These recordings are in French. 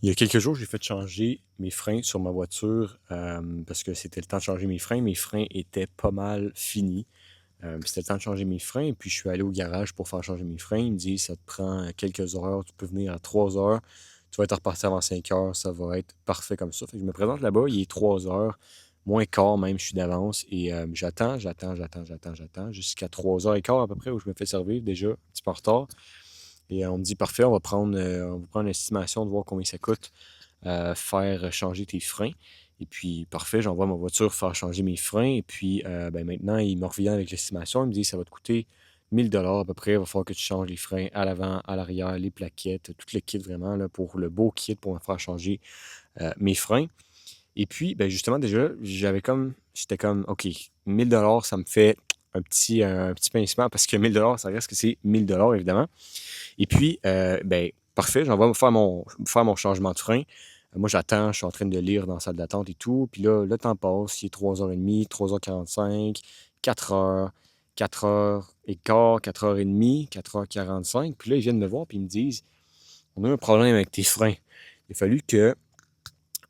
Il y a quelques jours, j'ai fait changer mes freins sur ma voiture parce que c'était le temps de changer mes freins. Mes freins étaient pas mal finis. C'était le temps de changer mes freins. Et puis, je suis allé au garage pour faire changer mes freins. Ils me disent, ça te prend quelques heures. Tu peux venir à 3 heures. Tu vas être reparti avant 5 heures. Ça va être parfait comme ça. Fait que je me présente là-bas. Il est 3 heures, moins quart même. Je suis d'avance. Et j'attends jusqu'à 3 heures et quart à peu près où je me fais servir déjà un petit peu en retard. Et on me dit, parfait, on va prendre une estimation de voir combien ça coûte faire changer tes freins. Et puis, parfait, j'envoie ma voiture faire changer mes freins. Et puis, ben maintenant, il me revient avec l'estimation. Il me dit, ça va te coûter 1000 $ à peu près. Il va falloir que tu changes les freins à l'avant, à l'arrière, les plaquettes, tout le kit vraiment, là, pour le beau kit pour me faire changer mes freins. Et puis, ben justement, déjà, j'étais comme, OK, 1000 $ ça me fait un petit pincement parce que 1000 $ ça reste que c'est 1000 $ évidemment. Et puis, ben, parfait, j'en vais faire mon changement de frein. Moi, j'attends, je suis en train de lire dans la salle d'attente et tout. Puis là, le temps passe, il est 3h30, 3h45, 4h, 4h15, 4h30, 4h45. Puis là, ils viennent me voir puis ils me disent, on a un problème avec tes freins. Il a fallu que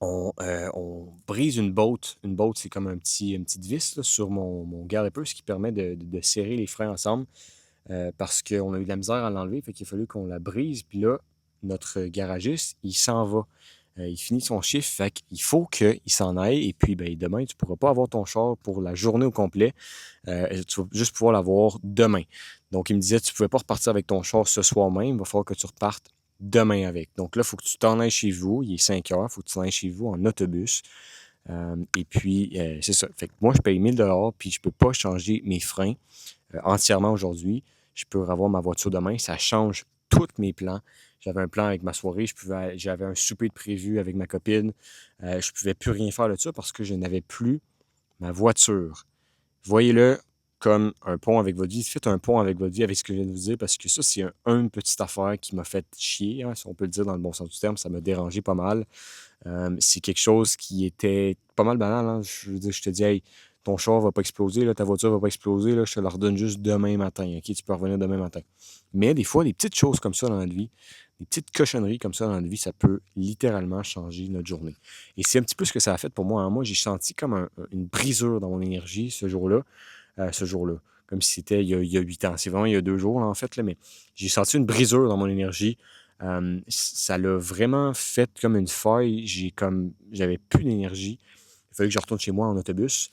on brise une botte. Une botte, c'est comme une petite vis là, sur mon garde-peu, ce qui permet de serrer les freins ensemble parce qu'on a eu de la misère à l'enlever. Fait qu'il a fallu qu'on la brise. Puis là, notre garagiste, il s'en va. Il finit son chiffre. Fait qu'il faut qu'il s'en aille. Et puis, ben, demain, tu ne pourras pas avoir ton char pour la journée au complet. Tu vas juste pouvoir l'avoir demain. Donc, il me disait, tu ne pouvais pas repartir avec ton char ce soir même. Il va falloir que tu repartes demain avec. Donc là, il faut que tu t'en ailles chez vous. Il est 5 heures. Il faut que tu t'en ailles chez vous en autobus. Et puis, c'est ça. Fait que moi, je paye 1000 $ puis je ne peux pas changer mes freins entièrement aujourd'hui. Je peux avoir ma voiture demain. Ça change tous mes plans. J'avais un plan avec ma soirée. J'avais un souper de prévu avec ma copine. Je ne pouvais plus rien faire de ça parce que je n'avais plus ma voiture. Voyez-le comme un pont avec votre vie. Faites un pont avec votre vie avec ce que je viens de vous dire parce que ça, c'est une petite affaire qui m'a fait chier, hein, si on peut le dire dans le bon sens du terme. Ça m'a dérangé pas mal. C'est quelque chose qui était pas mal banal, hein. Je veux dire, je te dis, hey, ton char va pas exploser, là, ta voiture va pas exploser, là, je te la redonne juste demain matin. OK, tu peux revenir demain matin. Mais des fois, des petites choses comme ça dans notre vie, des petites cochonneries comme ça dans notre vie, ça peut littéralement changer notre journée. Et c'est un petit peu ce que ça a fait pour moi, hein. Moi, j'ai senti comme une brisure dans mon énergie ce jour-là. Comme si c'était il y a 8 ans. C'est vraiment il y a 2 jours, là, en fait, là, mais j'ai senti une brisure dans mon énergie. Ça l'a vraiment fait comme une faille. J'avais plus d'énergie. Il fallait que je retourne chez moi en autobus.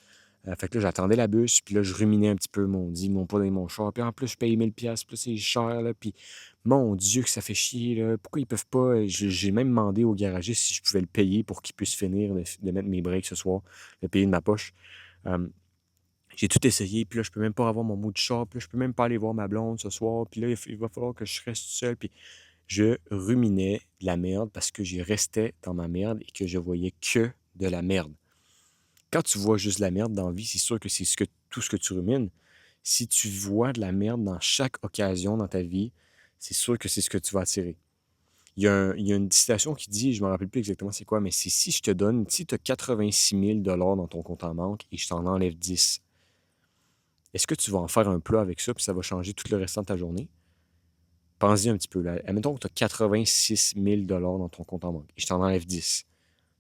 Fait que là, j'attendais la bus, puis là, je ruminais un petit peu mon pas dans mon char. Puis en plus, je paye 1000 $, puis là, c'est cher, là. Puis mon Dieu, que ça fait chier, là. Pourquoi ils peuvent pas. J'ai même demandé au garagiste si je pouvais le payer pour qu'il puisse finir de mettre mes breaks ce soir, le payer de ma poche. Euh, j'ai tout essayé, puis là, je peux même pas avoir mon mot de char, puis là, je peux même pas aller voir ma blonde ce soir, puis là, il va falloir que je reste seul, puis je ruminais de la merde parce que j'y restais dans ma merde et que je voyais que de la merde. Quand tu vois juste de la merde dans la vie, c'est sûr que c'est tout ce que tu rumines. Si tu vois de la merde dans chaque occasion dans ta vie, c'est sûr que c'est ce que tu vas attirer. Il y a une citation qui dit, je ne me rappelle plus exactement c'est quoi, mais c'est si tu as 86 000 $ dans ton compte en banque et je t'en enlève 10, est-ce que tu vas en faire un plat avec ça puis ça va changer tout le restant de ta journée? Pense-y un petit peu. Là. Admettons que tu as 86 000 $ dans ton compte en banque et je t'en enlève 10.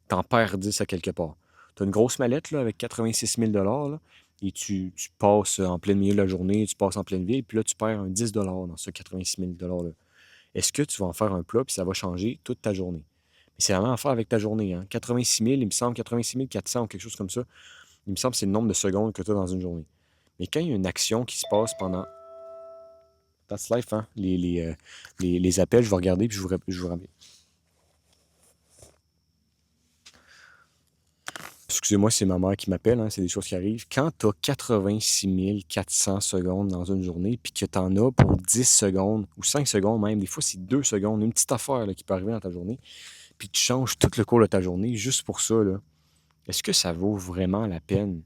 T'en perds 10 à quelque part. Tu as une grosse mallette là, avec 86 000 $ là, et tu passes en plein milieu de la journée, tu passes en pleine ville, puis là, tu perds un 10 $ dans ce 86 000 $ là. Est-ce que tu vas en faire un plat puis ça va changer toute ta journée? Mais c'est vraiment à faire avec ta journée. Hein. 86 000, il me semble, 86 400 ou quelque chose comme ça. Il me semble que c'est le nombre de secondes que tu as dans une journée. Mais quand il y a une action qui se passe pendant. That's life, hein? Les appels, je vais regarder puis je vous ramène. Excusez-moi, c'est ma mère qui m'appelle, hein, c'est des choses qui arrivent. Quand tu as 86 400 secondes dans une journée, puis que tu en as pour 10 secondes, ou 5 secondes même, des fois c'est 2 secondes, une petite affaire là, qui peut arriver dans ta journée, puis tu changes tout le cours de ta journée juste pour ça, là, est-ce que ça vaut vraiment la peine?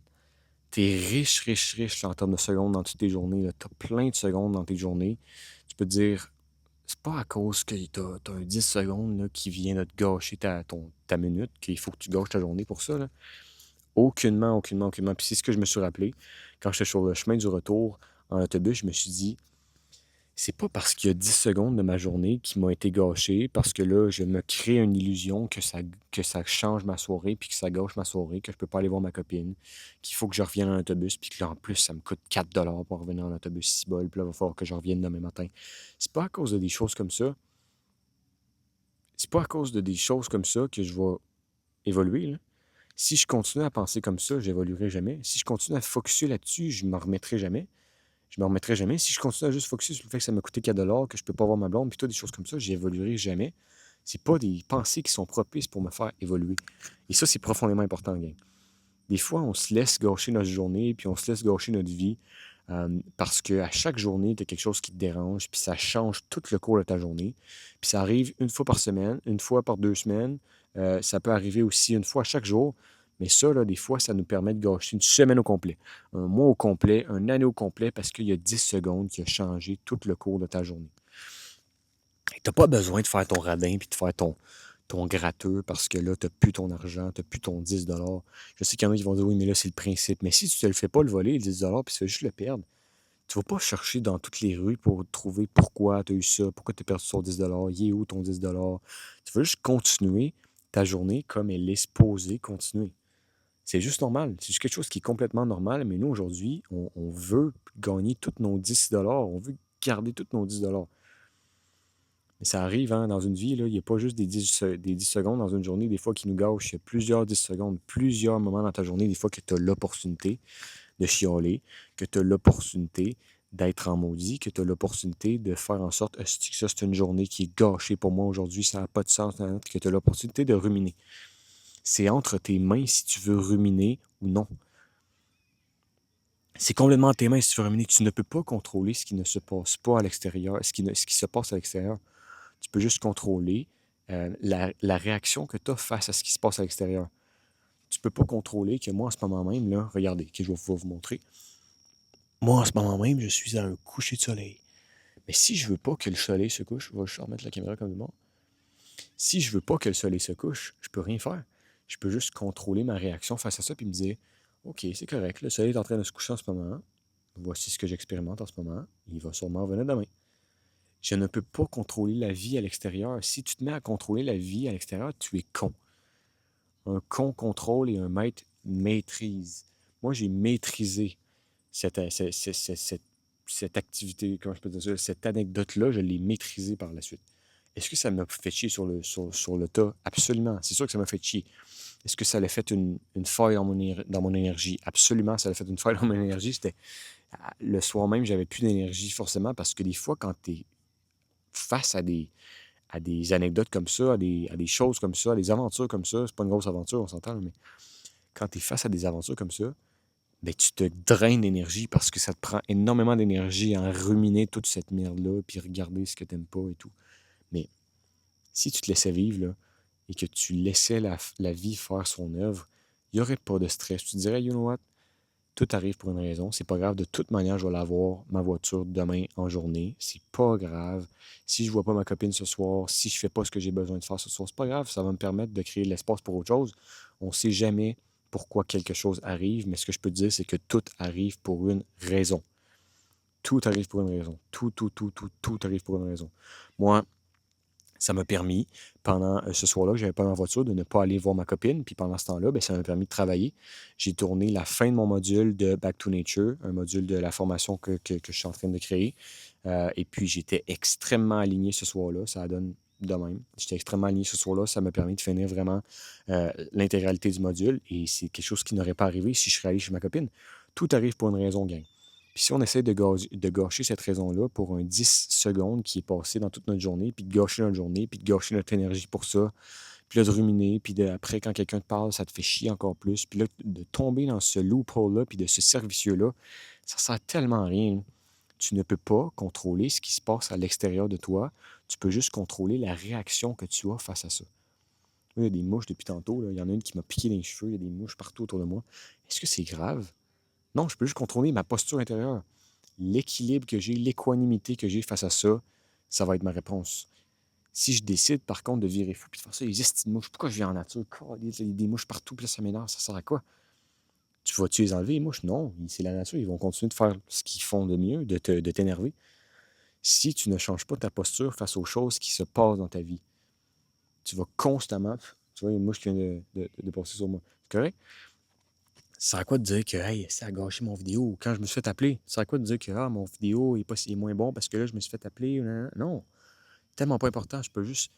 Tu es riche, riche, riche en termes de secondes dans toutes tes journées. Tu as plein de secondes dans tes journées. Tu peux te dire, c'est pas à cause que tu as, un 10 secondes là, qui vient de te gâcher ta minute qu'il faut que tu gâches ta journée pour ça. Là. Aucunement, aucunement, aucunement. Puis c'est ce que je me suis rappelé quand j'étais sur le chemin du retour en autobus. Je me suis dit, C'est pas parce qu'il y a 10 secondes de ma journée qui m'a été gâchée, parce que là, je me crée une illusion que ça change ma soirée, puis que ça gâche ma soirée, que je peux pas aller voir ma copine, qu'il faut que je revienne en autobus, puis que là, en plus, ça me coûte 4 $ pour revenir en autobus, 6 bol, puis là, il va falloir que je revienne demain matin. C'est pas à cause de des choses comme ça. C'est pas à cause de des choses comme ça que je vais évoluer, là. Si je continue à penser comme ça, j'évoluerai jamais. Si je continue à focusser là-dessus, je m'en remettrai jamais. Je me remettrai jamais. Si je continue à juste focusser sur le fait que ça m'a coûté 4 $, que je peux pas voir ma blonde, puis tout, des choses comme ça, j'évoluerai jamais. C'est pas des pensées qui sont propices pour me faire évoluer. Et ça, c'est profondément important, gang. Des fois, on se laisse gâcher notre journée, puis on se laisse gâcher notre vie, parce qu'à chaque journée, tu as quelque chose qui te dérange, puis ça change tout le cours de ta journée. Puis ça arrive une fois par semaine, une fois par 2 semaines. Ça peut arriver aussi une fois chaque jour. Mais ça, là, des fois, ça nous permet de gâcher une semaine au complet, un mois au complet, une année au complet, parce qu'il y a 10 secondes qui a changé tout le cours de ta journée. Tu n'as pas besoin de faire ton radin puis de faire ton gratteux parce que là, tu n'as plus ton argent, tu n'as plus ton 10 $. Je sais qu'il y en a qui vont dire oui, mais là, c'est le principe. Mais si tu ne te le fais pas le voler, le 10 $ puis tu fais juste le perdre, tu ne vas pas chercher dans toutes les rues pour trouver pourquoi tu as eu ça, pourquoi tu as perdu ton 10 $, il est où ton 10 $. Tu vas juste continuer ta journée comme elle est supposée continuer. C'est juste normal. C'est juste quelque chose qui est complètement normal, mais nous, aujourd'hui, on veut gagner tous nos 10 $. On veut garder tous nos 10 $. Mais ça arrive, hein, dans une vie, là, il n'y a pas juste des 10 secondes dans une journée, des fois qui nous gâchent. Il y a plusieurs 10 secondes, plusieurs moments dans ta journée, des fois que tu as l'opportunité de chialer, que tu as l'opportunité d'être en maudit, que tu as l'opportunité de faire en sorte que ça, c'est une journée qui est gâchée pour moi aujourd'hui, ça n'a pas de sens, que tu as l'opportunité de ruminer. C'est entre tes mains si tu veux ruminer ou non. C'est complètement entre tes mains si tu veux ruminer. Tu ne peux pas contrôler ce qui ne se passe pas à l'extérieur, ce qui se passe à l'extérieur. Tu peux juste contrôler la réaction que tu as face à ce qui se passe à l'extérieur. Tu ne peux pas contrôler que moi, en ce moment même, là, regardez, que je vais vous montrer. Moi, en ce moment même, je suis à un coucher de soleil. Mais si je veux pas que le soleil se couche, je vais juste remettre la caméra comme du monde. Si je veux pas que le soleil se couche, je peux rien faire. Je peux juste contrôler ma réaction face à ça puis me dire OK, c'est correct, le soleil est en train de se coucher en ce moment. Voici ce que j'expérimente en ce moment. Il va sûrement revenir demain. Je ne peux pas contrôler la vie à l'extérieur. Si tu te mets à contrôler la vie à l'extérieur, tu es con. Un con contrôle et un maître maîtrise. Moi, j'ai maîtrisé cette activité, comment je peux dire ça, cette anecdote-là, je l'ai maîtrisée par la suite. Est-ce que ça m'a fait chier sur le tas? Absolument. C'est sûr que ça m'a fait chier. Est-ce que ça a fait une faille dans mon énergie? Absolument, ça a fait une faille dans mon énergie. C'était le soir même, j'avais plus d'énergie forcément parce que des fois, quand tu es face à des anecdotes comme ça, à des choses comme ça, à des aventures comme ça, c'est pas une grosse aventure, on s'entend, mais quand tu es face à des aventures comme ça, ben, tu te draines d'énergie parce que ça te prend énormément d'énergie à ruminer toute cette merde-là, puis regarder ce que t'aimes pas et tout. Mais si tu te laissais vivre, là, et que tu laissais la vie faire son œuvre, il n'y aurait pas de stress. Tu te dirais, you know what? Tout arrive pour une raison. C'est pas grave. De toute manière, je vais l'avoir, ma voiture, demain en journée. C'est pas grave. Si je vois pas ma copine ce soir, si je fais pas ce que j'ai besoin de faire ce soir, c'est pas grave. Ça va me permettre de créer de l'espace pour autre chose. On sait jamais pourquoi quelque chose arrive, mais ce que je peux te dire, c'est que tout arrive pour une raison. Tout arrive pour une raison. Tout arrive pour une raison. Moi, ça m'a permis, pendant ce soir-là que j'avais pas ma voiture, de ne pas aller voir ma copine. Puis pendant ce temps-là, ben, ça m'a permis de travailler. J'ai tourné la fin de mon module de Back to Nature, un module de la formation que je suis en train de créer. Et puis, j'étais extrêmement aligné ce soir-là. Ça donne de même. J'étais extrêmement aligné ce soir-là. Ça m'a permis de finir vraiment l'intégralité du module. Et c'est quelque chose qui n'aurait pas arrivé si je serais allé chez ma copine. Tout arrive pour une raison, gang. Puis si on essaie de gâcher cette raison-là pour un 10 secondes qui est passé dans toute notre journée, puis de gâcher notre journée, puis de gâcher notre énergie pour ça, puis là, de ruminer, puis après, quand quelqu'un te parle, ça te fait chier encore plus, puis là, de tomber dans ce loophole-là, puis de ce servicieux-là, ça sert tellement à rien. Tu ne peux pas contrôler ce qui se passe à l'extérieur de toi. Tu peux juste contrôler la réaction que tu as face à ça. Là, il y a des mouches depuis tantôt. Là. Il y en a une qui m'a piqué dans les cheveux. Il y a des mouches partout autour de moi. Est-ce que c'est grave? Non, je peux juste contrôler ma posture intérieure. L'équilibre que j'ai, l'équanimité que j'ai face à ça, ça va être ma réponse. Si je décide, par contre, de virer fou puis de faire ça, les esti de mouches, pourquoi je vis en nature? Il y a des mouches partout, puis là, ça m'énerve, ça sert à quoi? Tu vas-tu les enlever, les mouches? Non, c'est la nature, ils vont continuer de faire ce qu'ils font de mieux, de t'énerver. Si tu ne changes pas ta posture face aux choses qui se passent dans ta vie, tu vas constamment... Tu vois, moi, je viens de passer sur moi. C'est correct? Ça sert à quoi de dire que hey, ça a gâché mon vidéo ou quand je me suis fait appeler? Ça sert à quoi de dire que mon vidéo est moins bon parce que là, je me suis fait appeler? Non, tellement pas important. Je peux juste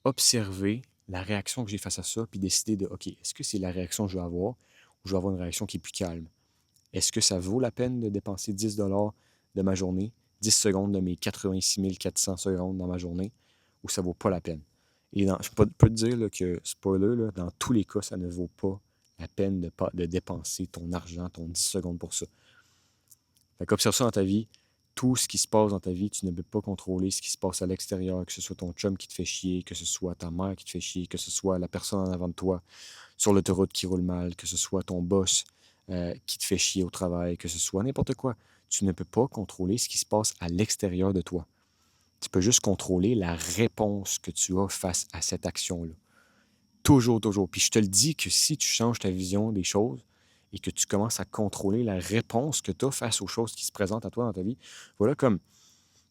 observer la réaction que j'ai face à ça puis décider de OK, est-ce que c'est la réaction que je vais avoir ou je vais avoir une réaction qui est plus calme? Est-ce que ça vaut la peine de dépenser 10 de ma journée, 10 secondes de mes 86 400 secondes dans ma journée ou ça vaut pas la peine? Et je peux te dire là, que, spoiler, là, dans tous les cas, ça ne vaut pas la peine de dépenser ton argent, ton 10 secondes pour ça. Fait qu'observe ça dans ta vie. Tout ce qui se passe dans ta vie, tu ne peux pas contrôler ce qui se passe à l'extérieur, que ce soit ton chum qui te fait chier, que ce soit ta mère qui te fait chier, que ce soit la personne en avant de toi sur l'autoroute qui roule mal, que ce soit ton boss qui te fait chier au travail, que ce soit n'importe quoi. Tu ne peux pas contrôler ce qui se passe à l'extérieur de toi. Tu peux juste contrôler la réponse que tu as face à cette action-là. Toujours, toujours. Puis je te le dis que si tu changes ta vision des choses et que tu commences à contrôler la réponse que tu as face aux choses qui se présentent à toi dans ta vie, voilà comme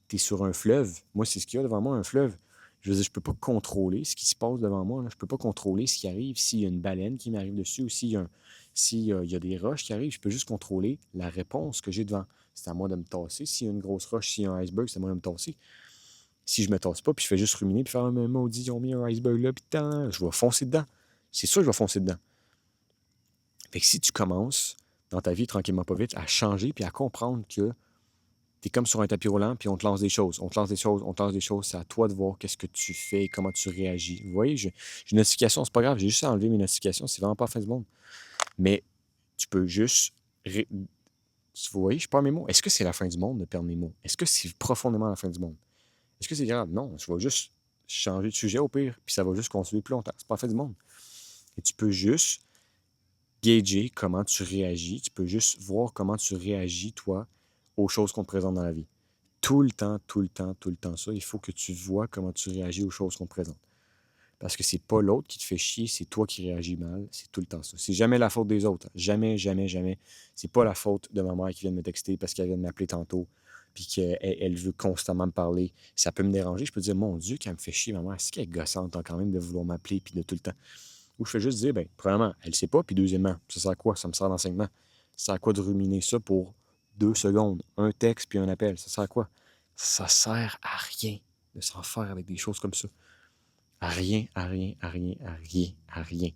tu es sur un fleuve. Moi, c'est ce qu'il y a devant moi, un fleuve. Je veux dire, je ne peux pas contrôler ce qui se passe devant moi. Là. Je ne peux pas contrôler ce qui arrive, s'il y a une baleine qui m'arrive dessus ou s'il y a des roches qui arrivent. Je peux juste contrôler la réponse que j'ai devant. C'est à moi de me tasser. S'il y a une grosse roche, s'il y a un iceberg, c'est à moi de me tasser. Si je me tasse pas, puis je fais juste ruminer, puis faire mais maudit, ils ont mis un iceberg là, puis tant, je vais foncer dedans. C'est sûr que je vais foncer dedans. Fait que si tu commences dans ta vie tranquillement pas vite à changer puis à comprendre que tu es comme sur un tapis roulant, puis on te lance des choses, on te lance des choses, on te lance des choses, c'est à toi de voir qu'est-ce que tu fais, comment tu réagis. Vous voyez, j'ai une notification, c'est pas grave, j'ai juste à enlever mes notifications, c'est vraiment pas la fin du monde. Mais tu peux juste. Vous voyez, je perds mes mots. Est-ce que c'est la fin du monde de perdre mes mots? Est-ce que c'est profondément la fin du monde? Est-ce que c'est grave? Non, je vais juste changer de sujet au pire, puis ça va juste continuer plus longtemps. C'est pas la fin du monde. Et tu peux juste gager comment tu réagis. Tu peux juste voir comment tu réagis, toi, aux choses qu'on te présente dans la vie. Tout le temps, tout le temps, tout le temps ça. Il faut que tu vois comment tu réagis aux choses qu'on te présente. Parce que c'est pas l'autre qui te fait chier, c'est toi qui réagis mal. C'est tout le temps ça. C'est jamais la faute des autres. Jamais, jamais, jamais. C'est pas la faute de ma mère qui vient de me texter parce qu'elle vient de m'appeler tantôt puis qu'elle veut constamment me parler. Ça peut me déranger. Je peux dire, mon Dieu, qu'elle me fait chier, ma mère. C'est qu'elle est gossante quand même de vouloir m'appeler puis de tout le temps. Ou je fais juste dire, bien, premièrement, elle ne sait pas, puis deuxièmement, ça sert à quoi? Ça me sert d'enseignement. Ça sert à quoi de ruminer ça pour 2 secondes? Un texte puis un appel. Ça sert à quoi? Ça sert à rien de s'en faire avec des choses comme ça. À rien, à rien, à rien, à rien, à rien.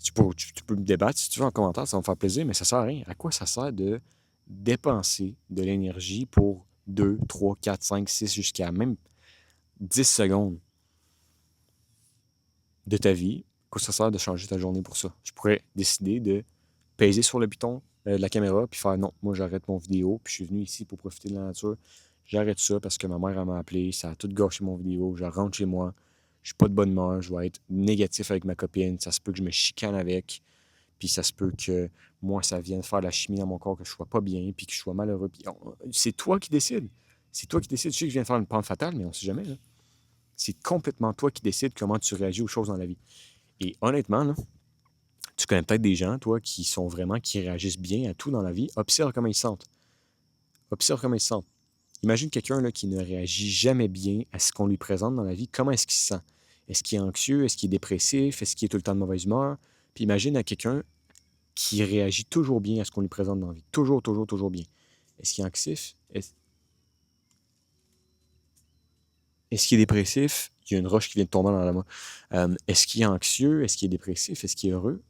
Tu peux me débattre si tu veux en commentaire, ça va me faire plaisir, mais ça sert à rien. À quoi ça sert de dépenser de l'énergie pour 2, 3, 4, 5, 6, jusqu'à même 10 secondes de ta vie? À quoi ça sert de changer ta journée pour ça? Je pourrais décider de peser sur le bouton de la caméra puis faire non, moi j'arrête mon vidéo, puis je suis venu ici pour profiter de la nature. J'arrête ça parce que ma mère m'a appelé, ça a tout gâché mon vidéo, je rentre chez moi, je suis pas de bonne humeur, je vais être négatif avec ma copine, ça se peut que je me chicane avec, puis ça se peut que moi ça vienne faire la chimie dans mon corps, que je sois pas bien, puis que je sois malheureux. Puis c'est toi qui décides. C'est toi qui décides. Je sais que je viens de faire une pente fatale, mais on sait jamais. Là. C'est complètement toi qui décides comment tu réagis aux choses dans la vie. Et honnêtement, là, tu connais peut-être des gens, toi, qui réagissent bien à tout dans la vie. Observe comment ils se sentent. Observe comment ils se sentent. Imagine quelqu'un là, qui ne réagit jamais bien à ce qu'on lui présente dans la vie. Comment est-ce qu'il se sent? Est-ce qu'il est anxieux? Est-ce qu'il est dépressif? Est-ce qu'il est tout le temps de mauvaise humeur? Puis imagine à quelqu'un qui réagit toujours bien à ce qu'on lui présente dans la vie. Toujours, toujours, toujours bien. Est-ce qu'il est anxieux? Est-ce qu'il est dépressif? Il y a une roche qui vient de tomber dans la main. Est-ce qu'il est anxieux? Est-ce qu'il est dépressif? Est-ce qu'il est heureux?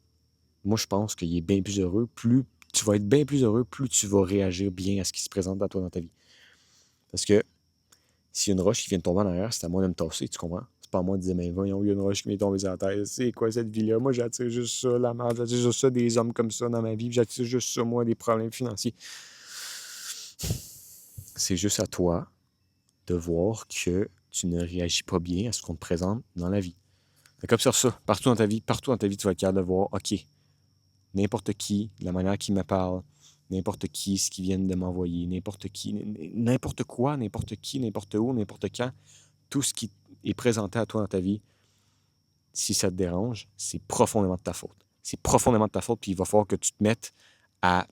Moi, je pense qu'il est bien plus heureux. Plus tu vas être bien plus heureux, plus tu vas réagir bien à ce qui se présente à toi dans ta vie. Parce que s'il y a une roche qui vient de tomber en arrière, c'est à moi de me tasser, tu comprends? C'est pas à moi de dire, mais voyons, il y a une roche qui m'est tombée sur la tête. C'est quoi cette vie-là? Moi, j'attire juste ça, la merde, j'attire juste ça, des hommes comme ça dans ma vie, j'attire juste ça, moi, des problèmes financiers. C'est juste à toi de voir que tu ne réagis pas bien à ce qu'on te présente dans la vie. Fait qu'observe ça, partout dans ta vie, tu vas être capable de voir, OK, n'importe qui, la manière qu'il me parle, n'importe qui, ce qu'ils viennent de m'envoyer, n'importe qui, n'importe quoi, n'importe qui, n'importe où, n'importe quand, tout ce qui est présenté à toi dans ta vie, si ça te dérange, c'est profondément de ta faute. C'est profondément de ta faute, puis il va falloir que tu te mettes à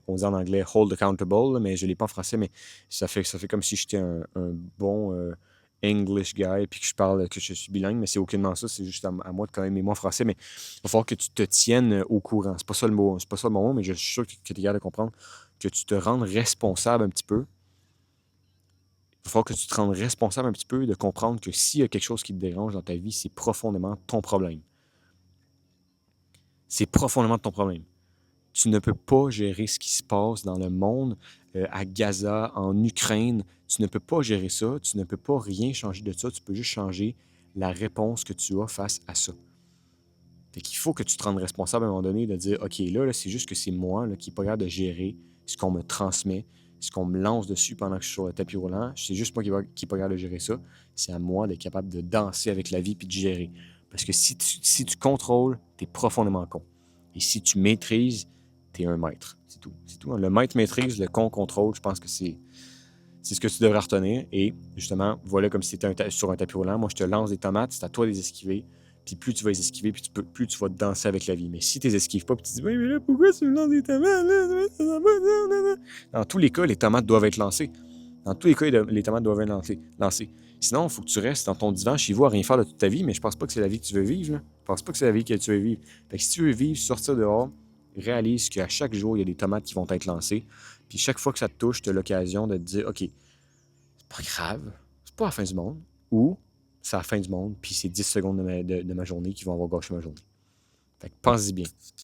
on dit en anglais hold accountable, mais je ne l'ai pas en français, mais ça fait comme si j'étais un bon English guy, puis que je parle, que je suis bilingue, mais c'est aucunement ça, c'est juste à moi de quand même aimer moi en français, mais il va falloir que tu te tiennes au courant. C'est pas ça le mot, c'est pas ça le mot, mais je suis sûr que tu es capable de comprendre que tu te rendes responsable un petit peu. Il va falloir que tu te rendes responsable un petit peu de comprendre que s'il y a quelque chose qui te dérange dans ta vie, c'est profondément ton problème. C'est profondément ton problème. Tu ne peux pas gérer ce qui se passe dans le monde, à Gaza, en Ukraine. Tu ne peux pas gérer ça. Tu ne peux pas rien changer de ça. Tu peux juste changer la réponse que tu as face à ça. Fait qu'il faut que tu te rendes responsable à un moment donné de dire, OK, là c'est juste que c'est moi là, qui n'est pas capable de gérer ce qu'on me transmet, ce qu'on me lance dessus pendant que je suis sur le tapis roulant. C'est juste moi qui n'est pas capable de gérer ça. C'est à moi d'être capable de danser avec la vie puis de gérer. Parce que si tu contrôles, tu es profondément con. Et si tu maîtrises, tu es un maître. C'est tout. C'est tout. Le maître maîtrise, le con contrôle. Je pense que c'est ce que tu devrais retenir. Et justement, voilà comme si tu étais sur un tapis roulant. Moi, je te lance des tomates, c'est à toi de les esquiver. Puis plus tu vas les esquiver, plus tu vas danser avec la vie. Mais si tu les esquives pas, puis tu dis, oui, mais là, pourquoi tu me lances des tomates? Là? Dans tous les cas, les tomates doivent être lancées. Dans tous les cas, les tomates doivent être lancées. Sinon, il faut que tu restes dans ton divan chez vous à rien faire de toute ta vie, mais je pense pas que c'est la vie que tu veux vivre. Là. Je pense pas que c'est la vie que tu veux vivre. Fait que si tu veux vivre, sortir dehors, réalise qu'à chaque jour, il y a des tomates qui vont être lancées. Puis chaque fois que ça te touche, tu as l'occasion de te dire, OK, c'est pas grave, c'est pas la fin du monde. Ou c'est la fin du monde, puis c'est 10 secondes de ma journée qui vont avoir gâché ma journée. Fait que pense-y bien.